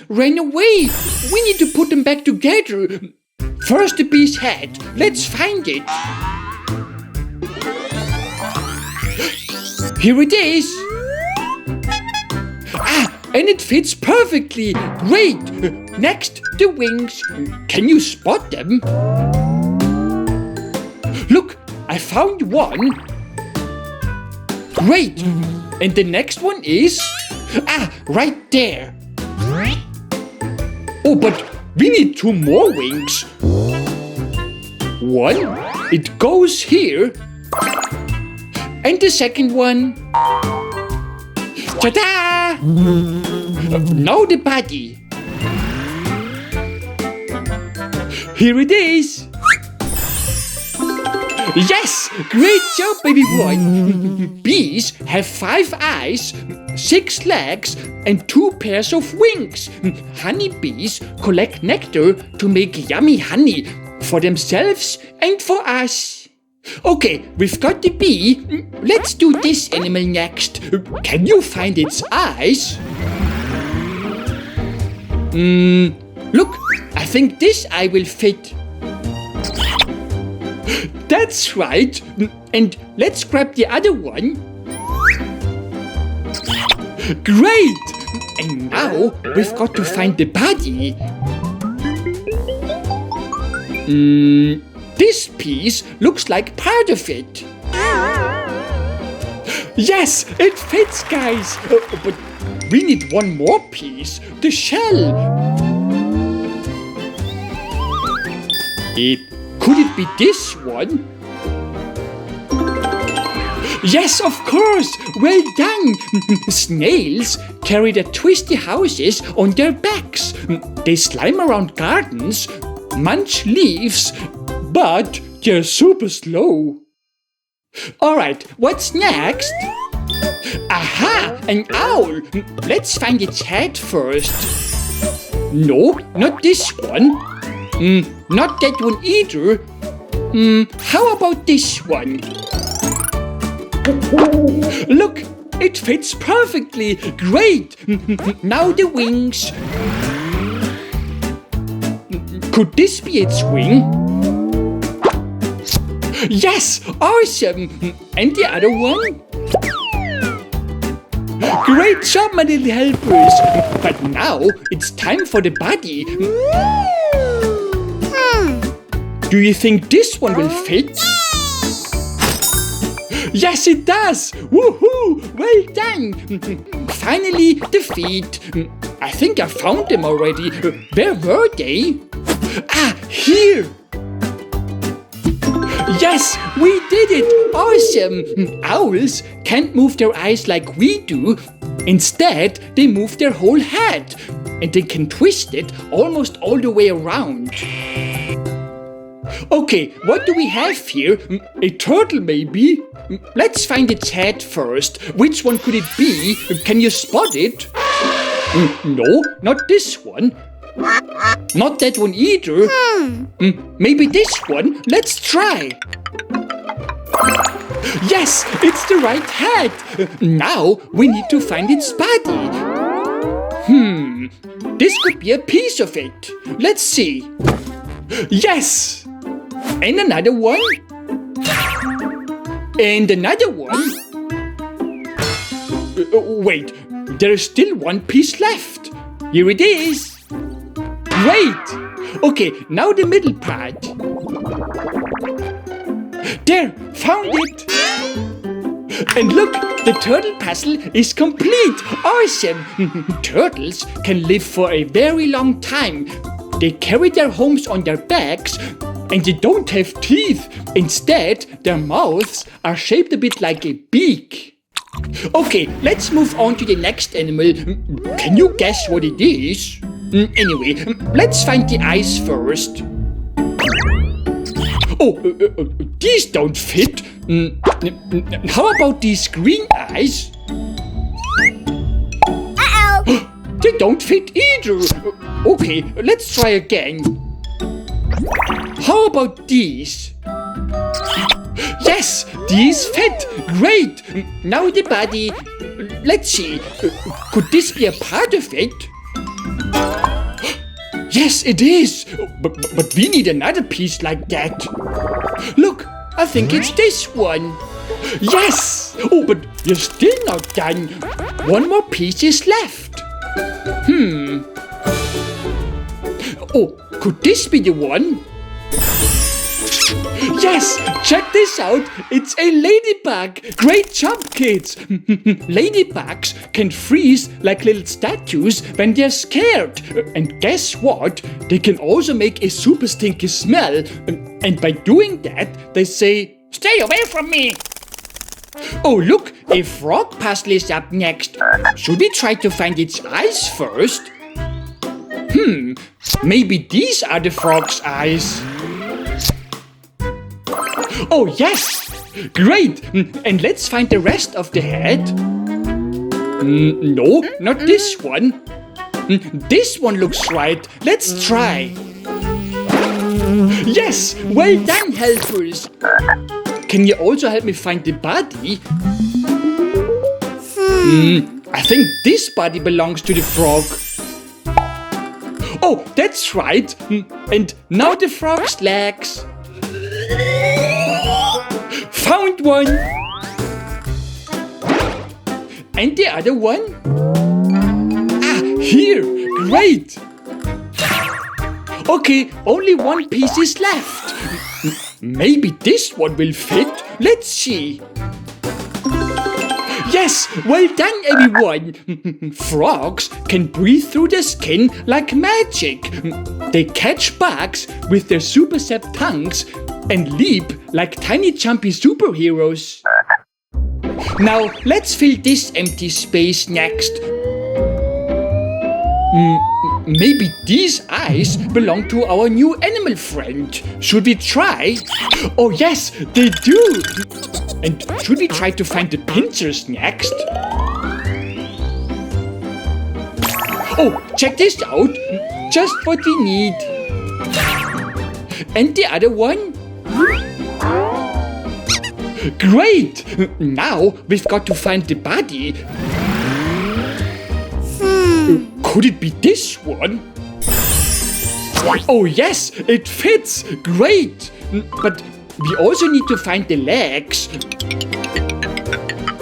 ran away. We need to put them back together. First the bee's head. Let's find it. Here it is. And it fits perfectly. Great. Next, the wings. Can you spot them? Look, I found one. Great. And the next one is... right there. Oh, but we need 2 more wings. One, it goes here. And the second one. Ta-da! Now the body. Here it is. Yes! Great job, baby boy! Bees have 5 eyes, 6 legs, and 2 pairs of wings. Honeybees collect nectar to make yummy honey for themselves and for us. Okay, we've got the bee. Let's do this animal next. Can you find its eyes? Look, I think this eye will fit. That's right. And let's grab the other one. Great! And now we've got to find the body. This piece looks like part of it. Yes, it fits, guys. But we need one more piece, the shell. Could it be this one? Yes, of course! Well done! Snails carry their twisty houses on their backs. They slime around gardens, munch leaves, but they're super slow. Alright, what's next? Aha! An owl! Let's find its head first. No, not this one. Not that one either. How about this one? Look, it fits perfectly. Great! Now the wings. Could this be its wing? Yes! Awesome! And the other one? Great job, my little helpers! But now it's time for the body. Do you think this one will fit? Yes, it does! Woohoo! Well done! Finally, the feet. I think I found them already. Where were they? Here! Yes, we did it! Awesome! Owls can't move their eyes like we do. Instead, they move their whole head. And they can twist it almost all the way around. Okay, what do we have here? A turtle, maybe? Let's find its head first. Which one could it be? Can you spot it? No, not this one. Not that one either. Maybe this one. Let's try. Yes, it's the right head. Now we need to find its body. This could be a piece of it. Let's see. Yes! And another one. And another one. Wait, there's still one piece left. Here it is. Great! Okay, now the middle part. There, found it! And look, the turtle puzzle is complete! Awesome! Turtles can live for a very long time. They carry their homes on their backs, and they don't have teeth. Instead, their mouths are shaped a bit like a beak. Okay, let's move on to the next animal. Can you guess what it is? Anyway, let's find the eyes first. These don't fit. How about these green eyes? They don't fit either. Okay, let's try again. How about these? Yes, these fit. Great. Now the body. Let's see. Could this be a part of it? Yes, it is. But we need another piece like that. Look, I think it's this one. Yes! Oh, but you're still not done. One more piece is left. Oh, could this be the one? Yes! Check this out! It's a ladybug! Great job, kids! Ladybugs can freeze like little statues when they're scared. And guess what? They can also make a super stinky smell. And by doing that, they say, "Stay away from me!" Oh, look! A frog puzzle is up next. Should we try to find its eyes first? Maybe these are the frog's eyes. Oh, yes! Great! And let's find the rest of the head. No, not this one. This one looks right. Let's try. Yes! Well done, helpers! Can you also help me find the body? I think this body belongs to the frog. Oh, that's right. And now the frog's legs. Found one. And the other one? Ah, here. Great. Okay, only one piece is left. Maybe this one will fit. Let's see. Yes, well done, everyone. Frogs can breathe through their skin like magic. They catch bugs with their super set tongues and leap like tiny jumpy superheroes. Now, let's fill this empty space next. Maybe these eyes belong to our new animal friend. Should we try? Oh yes, they do! And should we try to find the pincers next? Oh, check this out! Just what we need. And the other one? Great! Now we've got to find the body. Could it be this one? Oh yes, it fits! Great! But we also need to find the legs.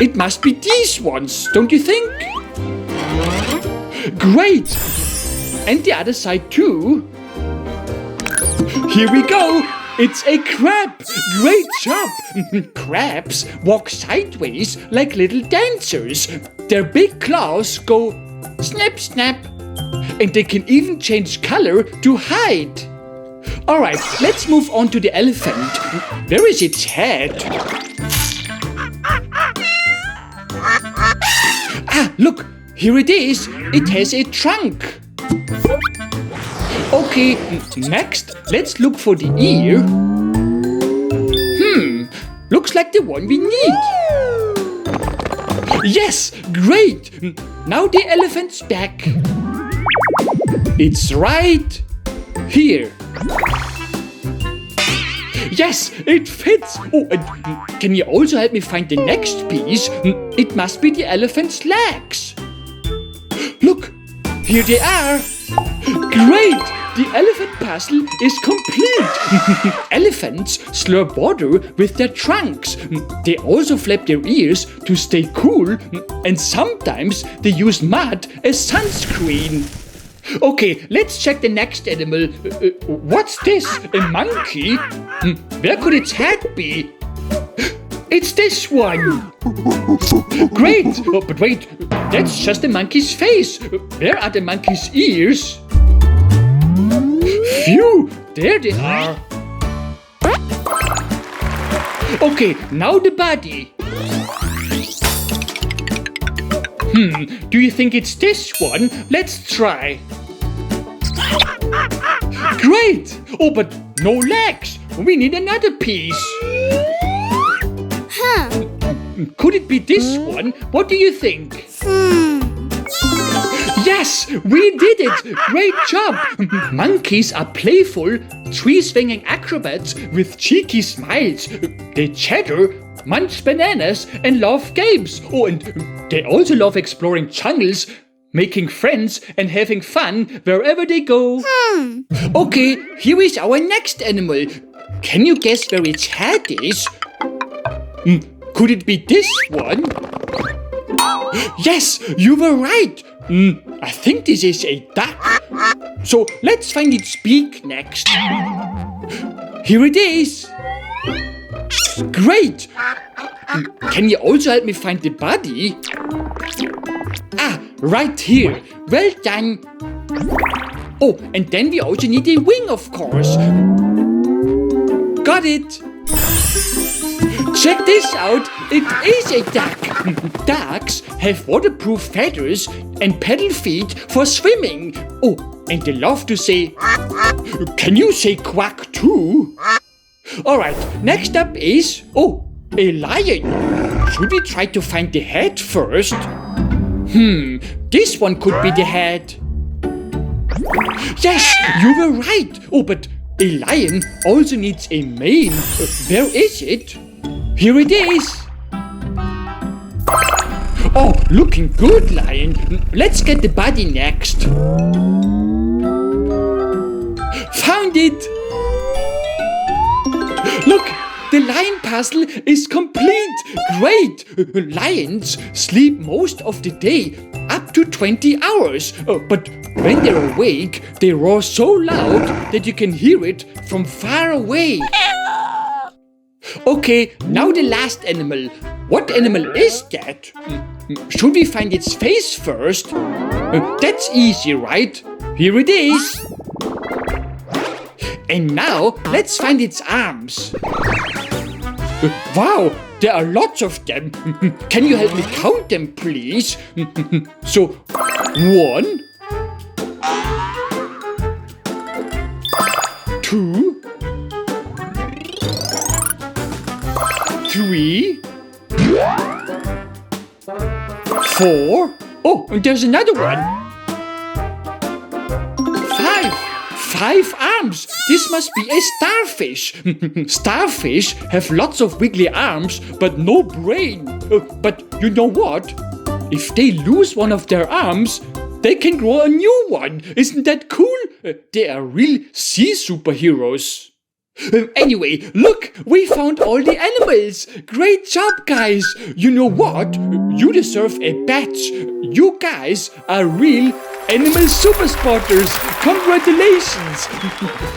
It must be these ones, don't you think? Great! And the other side too. Here we go! It's a crab! Great job! Crabs walk sideways like little dancers. Their big claws go snap, snap. And they can even change color to hide. Alright, let's move on to the elephant. Where is its head? Ah, look! Here it is! It has a trunk. Okay, next, let's look for the ear. Looks like the one we need. Yes, great! Now the elephant's back. It's right here. Yes, it fits. Oh, and can you also help me find the next piece? It must be the elephant's legs. Look, here they are. Great! The elephant puzzle is complete! Elephants slurp water with their trunks. They also flap their ears to stay cool, and sometimes they use mud as sunscreen. Okay, let's check the next animal. What's this? A monkey? Where could its head be? It's this one! Great! Oh, but wait, that's just the monkey's face. Where are the monkey's ears? Phew! There they are! Okay, now the body. Do you think it's this one? Let's try. Great! Oh, but no legs! We need another piece. Could it be this one? What do you think? Yes, we did it! Great job! Monkeys are playful, tree-swinging acrobats with cheeky smiles. They chatter, munch bananas, and love games. Oh, and they also love exploring jungles making friends and having fun wherever they go. Okay, here is our next animal. Can you guess where its head is? Could it be this one? Yes, you were right. I think this is a duck. So let's find its beak next. Here it is. Great. Can you also help me find the body? Ah, right here. Well done. Oh, and then we also need a wing, of course. Got it. Check this out. It is a duck. Ducks have waterproof feathers and paddle feet for swimming. Oh, and they love to say, can you say quack too? Alright, next up is, a lion. Should we try to find the head first? This one could be the head. Yes, you were right. Oh, but a lion also needs a mane. Where is it? Here it is. Oh, looking good, lion. Let's get the body next. Found it. Look, the lion puzzle is complete. Great. Lions sleep most of the day, up to 20 hours. But when they're awake, they roar so loud that you can hear it from far away. Okay, now the last animal. What animal is that? Should we find its face first? That's easy, right? Here it is. And now, let's find its arms. Wow, there are lots of them. Can you help me count them, please? So, 1, 2, 3, 4. Oh, and there's another one. 5 arms. This must be a starfish. Starfish have lots of wiggly arms, but no brain. But you know what? If they lose one of their arms, they can grow a new one. Isn't that cool? They are real sea superheroes. Anyway, look, we found all the animals. Great job, guys. You know what? You deserve a badge. You guys are real animal super spotters. Congratulations.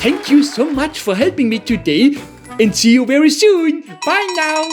Thank you so much for helping me today, and see you very soon. Bye now.